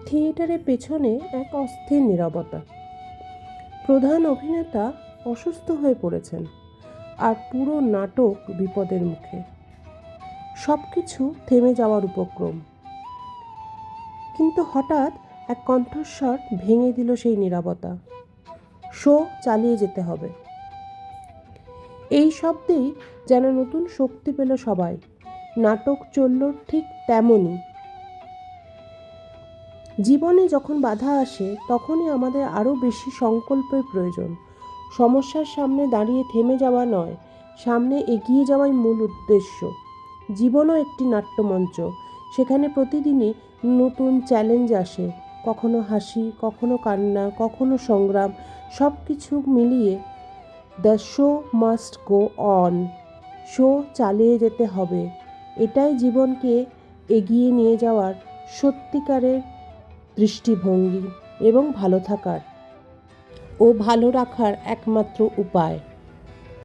থিয়েটারের পেছনে এক অস্থির নীরবতা। প্রধান অভিনেতা অসুস্থ হয়ে পড়েছেন, আর পুরো নাটক বিপদের মুখে। সব কিছু থেমে যাওয়ার উপক্রম। কিন্তু হঠাৎ এক কণ্ঠস্বর ভেঙে দিল সেই নীরবতা। শো চালিয়ে যেতে হবে। এই শব্দেই যেন নতুন শক্তি পেল সবাই। নাটক চলল ঠিক তেমনই। জীবনে যখন বাধা আসে তখনই আমাদের আরও বেশি সংকল্পের প্রয়োজন। সমস্যার সামনে দাঁড়িয়ে থেমে যাওয়া নয়, সামনে এগিয়ে যাওয়াই মূল উদ্দেশ্য। জীবনও একটি নাট্যমঞ্চ। সেখানে প্রতিদিনই নতুন চ্যালেঞ্জ আসে, কখনো হাসি, কখনো কান্না, কখনো সংগ্রাম। সব কিছু মিলিয়ে the show must go on. Show চালিয়ে যেতে হবে। এটাই জীবনকে এগিয়ে নিয়ে যাওয়ার সত্যিকারের দৃষ্টিভঙ্গি এবং ভালো থাকার ও ভালো রাখার একমাত্র উপায়।